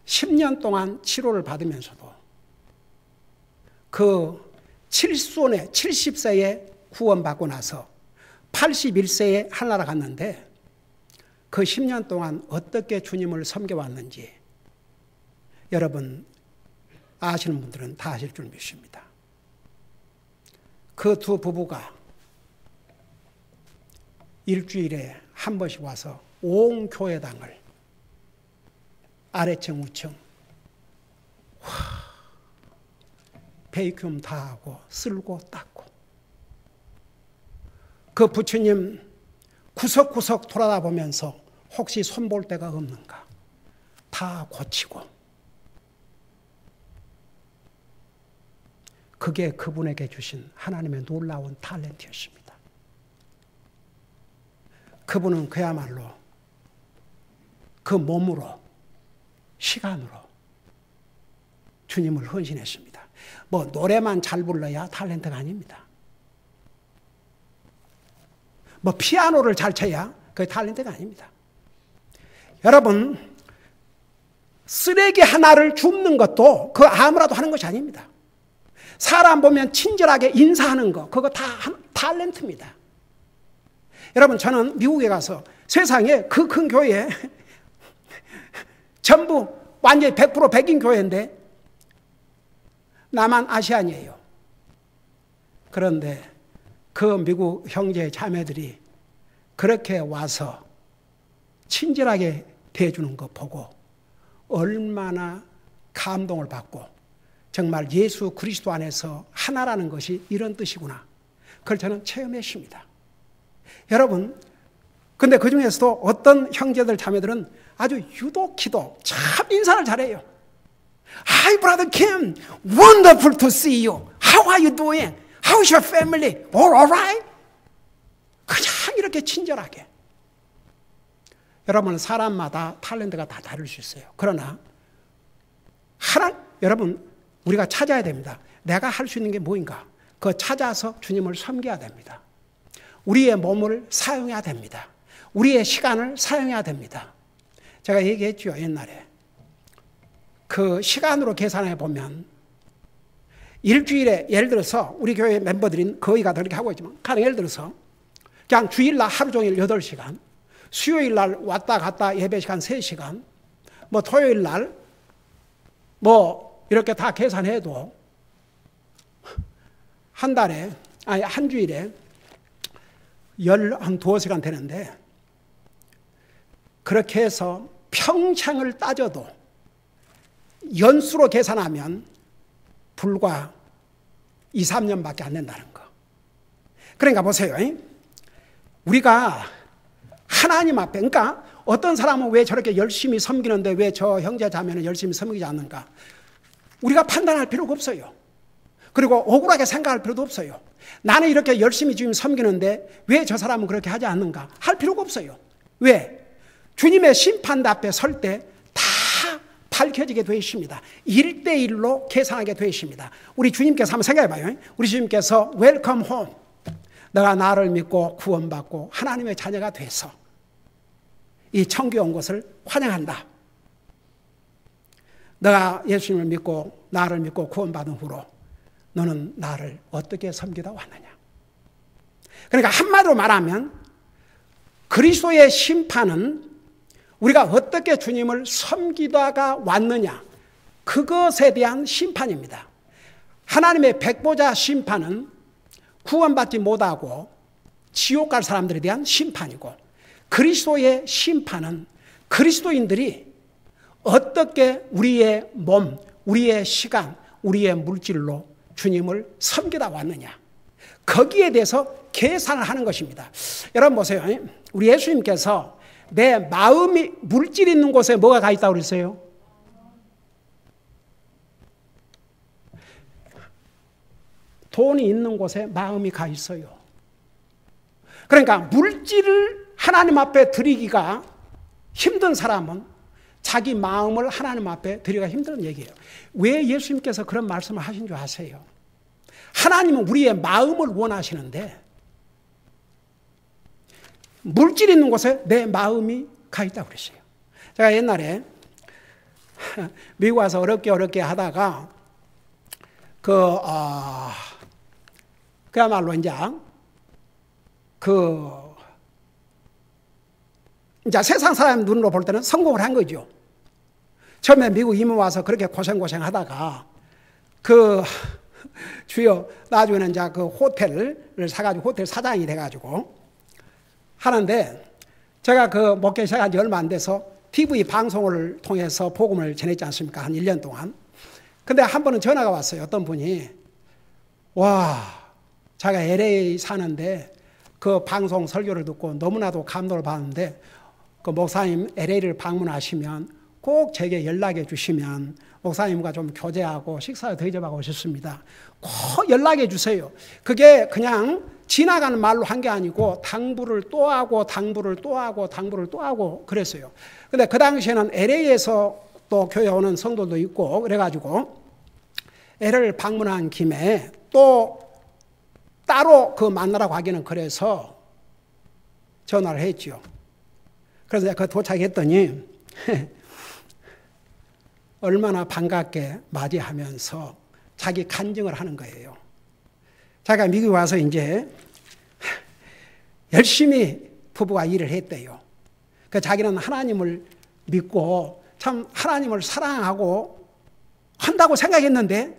10년 동안 치료를 받으면서도 그 70세에 구원받고 나서 81세에 한나라 갔는데 그 10년 동안 어떻게 주님을 섬겨왔는지 여러분 아시는 분들은 다 아실 줄 믿습니다. 그 두 부부가 일주일에 한 번씩 와서 온 교회당을 아래층 우층 베이큐um 다 하고 쓸고 닦고 그 부처님 구석구석 돌아다 보면서 혹시 손볼 데가 없는가 다 고치고, 그게 그분에게 주신 하나님의 놀라운 탤런트였습니다. 그분은 그야말로 그 몸으로 시간으로 주님을 헌신했습니다. 뭐 노래만 잘 불러야 탤런트가 아닙니다. 뭐 피아노를 잘 쳐야 그게 탤런트가 아닙니다. 여러분, 쓰레기 하나를 줍는 것도 그 아무라도 하는 것이 아닙니다. 사람 보면 친절하게 인사하는 거, 그거 다 탤런트입니다. 여러분, 저는 미국에 가서 세상에 그 큰 교회 전부 완전히 100% 백인 교회인데 나만 아시안이에요. 그런데 그 미국 형제 자매들이 그렇게 와서 친절하게 대해주는 거 보고 얼마나 감동을 받고, 정말 예수 그리스도 안에서 하나라는 것이 이런 뜻이구나, 그걸 저는 체험했습니다. 여러분, 근데 그 중에서도 어떤 형제들 자매들은 아주 유독히도 참 인사를 잘해요. Hi, brother Kim. Wonderful to see you. How are you doing? How's your family? All right? 그냥 이렇게 친절하게. 여러분, 사람마다 탤런트가 다 다를 수 있어요. 그러나 여러분, 우리가 찾아야 됩니다. 내가 할 수 있는 게 뭐인가? 그거 찾아서 주님을 섬겨야 됩니다. 우리의 몸을 사용해야 됩니다. 우리의 시간을 사용해야 됩니다. 제가 얘기했죠, 옛날에. 그 시간으로 계산해 보면 일주일에, 예를 들어서 우리 교회 멤버들인 거의가 그렇게 하고 있지만, 가령 예를 들어서 그냥 주일날 하루 종일 8시간, 수요일날 왔다 갔다 예배 시간 3시간, 뭐 토요일날 뭐 이렇게 다 계산해도 한 달에, 아니 한 주일에 한 2시간 되는데, 그렇게 해서 평생을 따져도 연수로 계산하면 불과 2, 3년밖에 안 된다는 거. 그러니까 보세요. 우리가 하나님 앞에, 그러니까 어떤 사람은 왜 저렇게 열심히 섬기는데 왜 저 형제 자매는 열심히 섬기지 않는가? 우리가 판단할 필요가 없어요. 그리고 억울하게 생각할 필요도 없어요. 나는 이렇게 열심히 주님 섬기는데 왜 저 사람은 그렇게 하지 않는가? 할 필요가 없어요. 왜? 주님의 심판 앞에 설 때 다 밝혀지게 되어 있습니다. 1대1로 계산하게 되어 있습니다. 우리 주님께서 한번 생각해 봐요. 우리 주님께서 웰컴 홈, 너가 나를 믿고 구원받고 하나님의 자녀가 돼서 이 천국에 온 것을 환영한다. 너가 예수님을 믿고 나를 믿고 구원받은 후로 너는 나를 어떻게 섬기다 왔느냐. 그러니까 한마디로 말하면 그리스도의 심판은 우리가 어떻게 주님을 섬기다가 왔느냐, 그것에 대한 심판입니다. 하나님의 백보자 심판은 구원받지 못하고 지옥 갈 사람들에 대한 심판이고, 그리스도의 심판은 그리스도인들이 어떻게 우리의 몸, 우리의 시간, 우리의 물질로 주님을 섬기다 왔느냐, 거기에 대해서 계산을 하는 것입니다. 여러분 보세요. 우리 예수님께서 내 마음이 물질이 있는 곳에 뭐가 가 있다고 그랬어요? 돈이 있는 곳에 마음이 가 있어요. 그러니까 물질을 하나님 앞에 드리기가 힘든 사람은 자기 마음을 하나님 앞에 드리기가 힘든 얘기예요. 왜 예수님께서 그런 말씀을 하신 줄 아세요? 하나님은 우리의 마음을 원하시는데 물질 있는 곳에 내 마음이 가 있다고 그랬어요. 제가 옛날에 미국 와서 어렵게 하다가 그야말로 이제 세상 사람 눈으로 볼 때는 성공을 한 거죠. 처음에 미국 이민 와서 그렇게 고생 하다가 주요 나중에는 이제 그 호텔을 사가지고 호텔 사장이 돼가지고 하는데 제가 그 목회 시작한 지 얼마 안 돼서 TV 방송을 통해서 복음을 전했지 않습니까? 한 1년 동안. 근데 한 번은 전화가 왔어요. 어떤 분이 자기가 LA 사는데 그 방송 설교를 듣고 너무나도 감동을 받는데 그 목사님 LA를 방문하시면 꼭 제게 연락해 주시면 목사님과 좀 교제하고 식사를 대접하고 싶습니다. 꼭 연락해 주세요. 그게 그냥 지나가는 말로 한 게 아니고 당부를 또 하고 그랬어요. 근데 그 당시에는 LA에서 또 교회 오는 성도도 있고 그래가지고 LA를 방문한 김에 또 따로 그 만나라고 하기는 그래서 전화를 했죠. 그래서 제가 도착했더니 얼마나 반갑게 맞이하면서 자기 간증을 하는 거예요. 자기가 미국에 와서 이제 열심히 부부가 일을 했대요. 그 자기는 하나님을 믿고 참 하나님을 사랑하고 한다고 생각했는데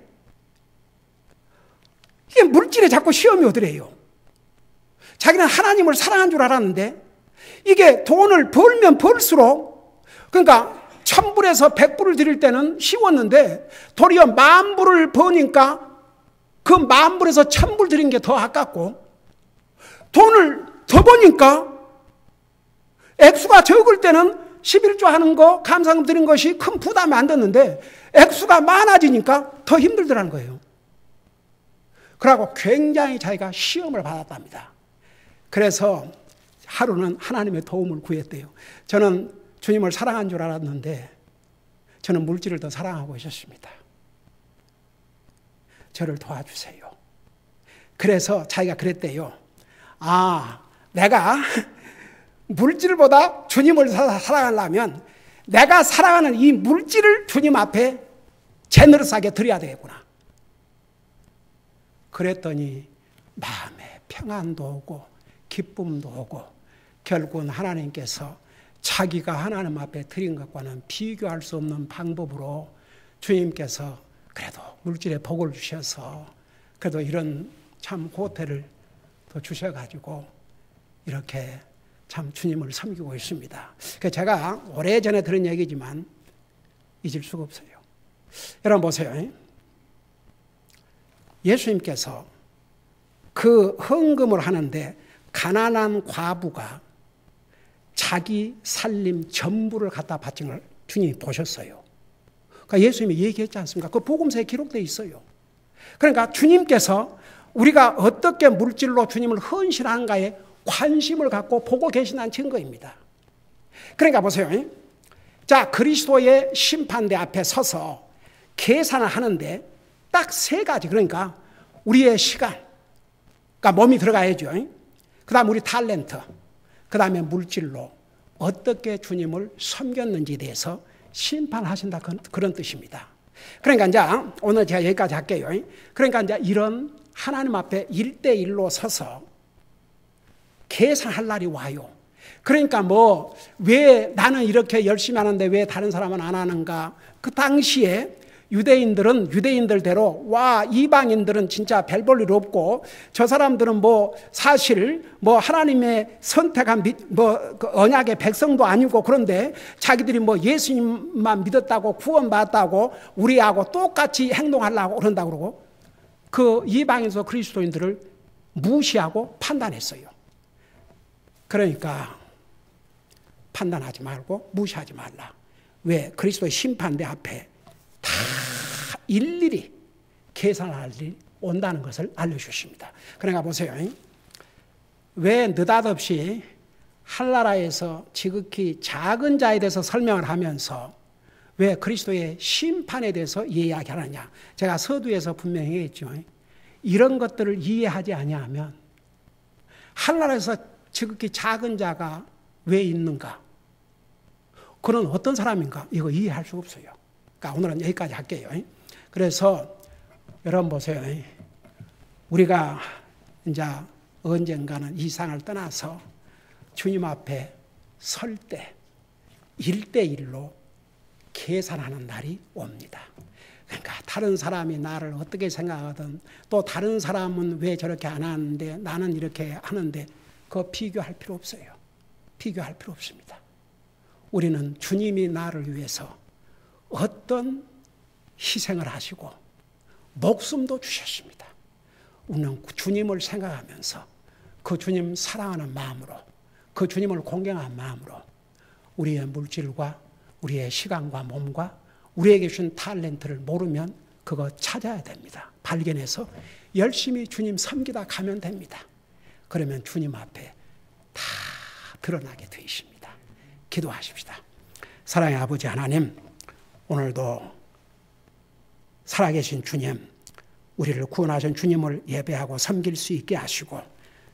이게 물질에 자꾸 시험이 오더래요. 자기는 하나님을 사랑한 줄 알았는데 이게 돈을 벌면 벌수록 그러니까 1000불에서 100불을 드릴 때는 쉬웠는데 도리어 10,000불을 버니까 그 10,000불에서 1000불 드린 게 더 아깝고 돈을 더 버니까 액수가 적을 때는 11조 하는 거 감사금 드린 것이 큰 부담이 안 됐는데 액수가 많아지니까 더 힘들더라는 거예요. 그러고 굉장히 자기가 시험을 받았답니다. 그래서 하루는 하나님의 도움을 구했대요. 저는 주님을 사랑한 줄 알았는데 저는 물질을 더 사랑하고 있었습니다. 저를 도와주세요. 그래서 자기가 그랬대요. 내가 물질보다 주님을 사랑하려면 내가 사랑하는 이 물질을 주님 앞에 제너러스하게 드려야 되겠구나. 그랬더니 마음에 평안도 오고 기쁨도 오고 결국은 하나님께서 자기가 하나님 앞에 드린 것과는 비교할 수 없는 방법으로 주님께서 그래도 물질에 복을 주셔서 그래도 이런 참 호텔을 더 주셔가지고 이렇게 참 주님을 섬기고 있습니다. 제가 오래전에 들은 얘기지만 잊을 수가 없어요. 여러분 보세요. 예수님께서 그 헌금을 하는데 가난한 과부가 자기 살림 전부를 갖다 바친 걸 주님이 보셨어요. 그러니까 예수님이 얘기했지 않습니까? 그 복음서에 기록되어 있어요. 그러니까 주님께서 우리가 어떻게 물질로 주님을 헌신한가에 관심을 갖고 보고 계신다는 증거입니다. 그러니까 보세요. 자, 그리스도의 심판대 앞에 서서 계산을 하는데 딱 3가지. 그러니까 우리의 시간, 그러니까 몸이 들어가야죠. 그 다음 우리 탤런트, 그 다음에 물질로 어떻게 주님을 섬겼는지에 대해서 심판하신다, 그런 뜻입니다. 그러니까 이제 오늘 제가 여기까지 할게요. 그러니까 이제 이런 하나님 앞에 1대1로 서서 계산할 날이 와요. 그러니까 왜 나는 이렇게 열심히 하는데 왜 다른 사람은 안 하는가? 그 당시에 유대인들은 유대인들대로 이방인들은 진짜 별 볼 일 없고 저 사람들은 사실 하나님의 선택한 그 언약의 백성도 아니고 그런데 자기들이 예수님만 믿었다고 구원받았다고 우리하고 똑같이 행동하려고 그런다고 그러고 그 이방인에서 그리스도인들을 무시하고 판단했어요. 그러니까 판단하지 말고 무시하지 말라. 왜? 그리스도의 심판대 앞에 다 일일이 계산할 일이 온다는 것을 알려주십니다. 그러니까 보세요. 왜 느닷없이 한나라에서 지극히 작은 자에 대해서 설명을 하면서 왜 그리스도의 심판에 대해서 이야기하느냐. 제가 서두에서 분명히 했죠. 이런 것들을 이해하지 아니하면 한나라에서 지극히 작은 자가 왜 있는가? 그는 어떤 사람인가? 이거 이해할 수 없어요. 그러니까 오늘은 여기까지 할게요. 그래서 여러분 보세요. 우리가 이제 언젠가는 이 세상을 떠나서 주님 앞에 설 때 1대1로 계산하는 날이 옵니다. 그러니까 다른 사람이 나를 어떻게 생각하든 또 다른 사람은 왜 저렇게 안 하는데 나는 이렇게 하는데 그거 비교할 필요 없어요. 비교할 필요 없습니다. 우리는 주님이 나를 위해서 어떤 희생을 하시고 목숨도 주셨습니다. 우리는 주님을 생각하면서 그 주님 사랑하는 마음으로 그 주님을 공경한 마음으로 우리의 물질과 우리의 시간과 몸과 우리에게 주신 탤런트를 모르면 그거 찾아야 됩니다. 발견해서 열심히 주님 섬기다 가면 됩니다. 그러면 주님 앞에 다 드러나게 되십니다. 기도하십시다. 사랑의 아버지 하나님, 오늘도 살아계신 주님, 우리를 구원하신 주님을 예배하고 섬길 수 있게 하시고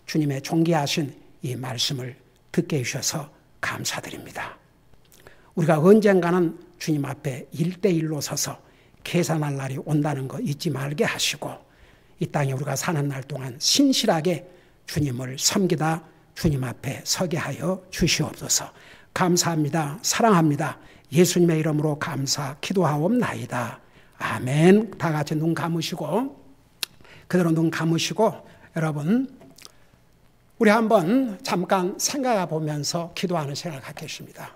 주님의 존귀하신 이 말씀을 듣게 해주셔서 감사드립니다. 우리가 언젠가는 주님 앞에 1대1로 서서 계산할 날이 온다는 거 잊지 말게 하시고 이 땅에 우리가 사는 날 동안 신실하게 주님을 섬기다 주님 앞에 서게 하여 주시옵소서. 감사합니다. 사랑합니다. 예수님의 이름으로 감사 기도하옵나이다. 아멘. 다 같이 눈 감으시고 그대로 눈 감으시고 여러분 우리 한번 잠깐 생각해 보면서 기도하는 시간을 갖겠습니다.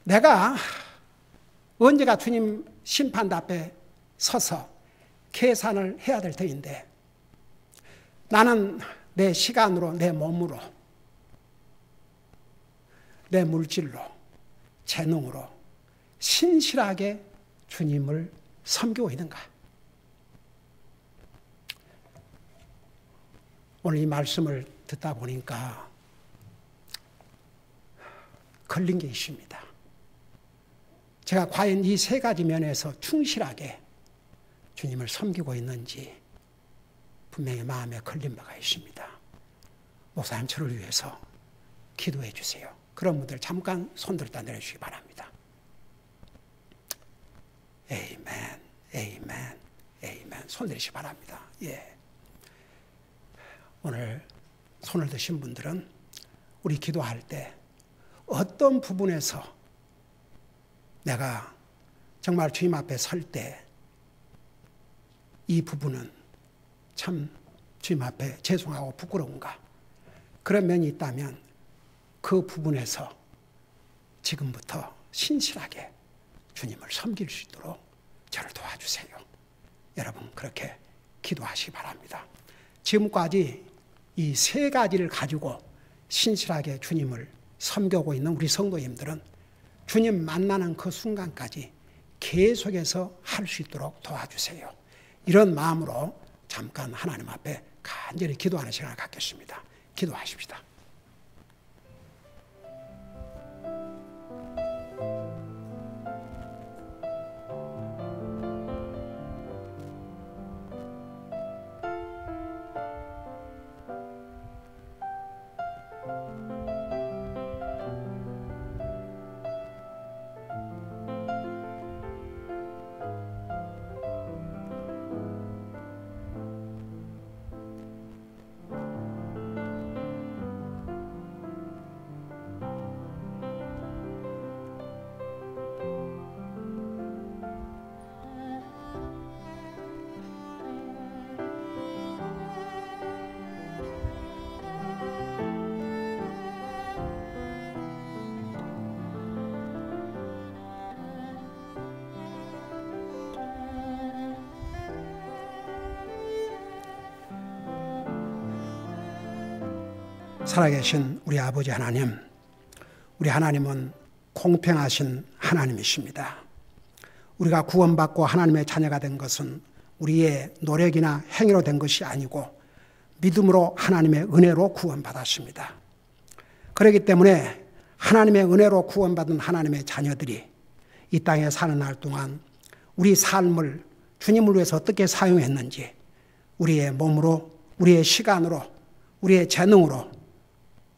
내가 언제가 주님 심판 앞에 서서 계산을 해야 될 터인데 나는 내 시간으로 내 몸으로 내 물질로 재능으로 신실하게 주님을 섬기고 있는가? 오늘 이 말씀을 듣다 보니까 걸린 게 있습니다. 제가 과연 이 세 가지 면에서 충실하게 주님을 섬기고 있는지 분명히 마음에 걸린 바가 있습니다. 목사님 저를 위해서 기도해 주세요. 그런 분들 잠깐 손들다 내려주시기 바랍니다. 에이멘, 에이멘, 에이멘. 손 내리시기 바랍니다. 예. 오늘 손을 드신 분들은 우리 기도할 때 어떤 부분에서 내가 정말 주님 앞에 설 때 이 부분은 참 주님 앞에 죄송하고 부끄러운가? 그런 면이 있다면 그 부분에서 지금부터 신실하게 주님을 섬길 수 있도록 저를 도와주세요. 여러분 그렇게 기도하시기 바랍니다. 지금까지 이 세 가지를 가지고 신실하게 주님을 섬기고 있는 우리 성도님들은 주님 만나는 그 순간까지 계속해서 할 수 있도록 도와주세요. 이런 마음으로 잠깐 하나님 앞에 간절히 기도하는 시간을 갖겠습니다. 기도하십시다. 살아계신 우리 아버지 하나님, 우리 하나님은 공평하신 하나님이십니다. 우리가 구원받고 하나님의 자녀가 된 것은 우리의 노력이나 행위로 된 것이 아니고 믿음으로 하나님의 은혜로 구원받았습니다. 그렇기 때문에 하나님의 은혜로 구원받은 하나님의 자녀들이 이 땅에 사는 날 동안 우리 삶을 주님을 위해서 어떻게 사용했는지, 우리의 몸으로, 우리의 시간으로, 우리의 재능으로,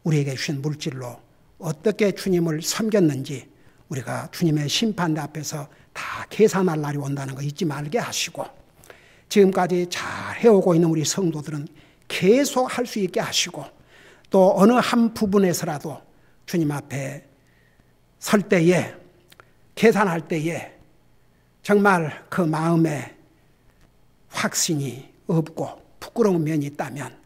우리에게 주신 물질로 어떻게 주님을 섬겼는지 우리가 주님의 심판대 앞에서 다 계산할 날이 온다는 거 잊지 말게 하시고, 지금까지 잘 해오고 있는 우리 성도들은 계속 할 수 있게 하시고, 또 어느 한 부분에서라도 주님 앞에 설 때에, 계산할 때에 정말 그 마음에 확신이 없고 부끄러운 면이 있다면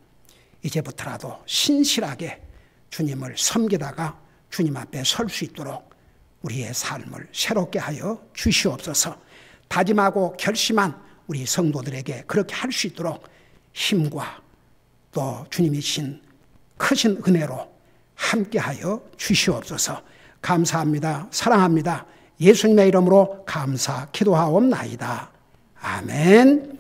이제부터라도 신실하게 주님을 섬기다가 주님 앞에 설 수 있도록 우리의 삶을 새롭게 하여 주시옵소서. 다짐하고 결심한 우리 성도들에게 그렇게 할 수 있도록 힘과 또 주님이 주신 크신 은혜로 함께하여 주시옵소서. 감사합니다. 사랑합니다. 예수님의 이름으로 감사 기도하옵나이다. 아멘.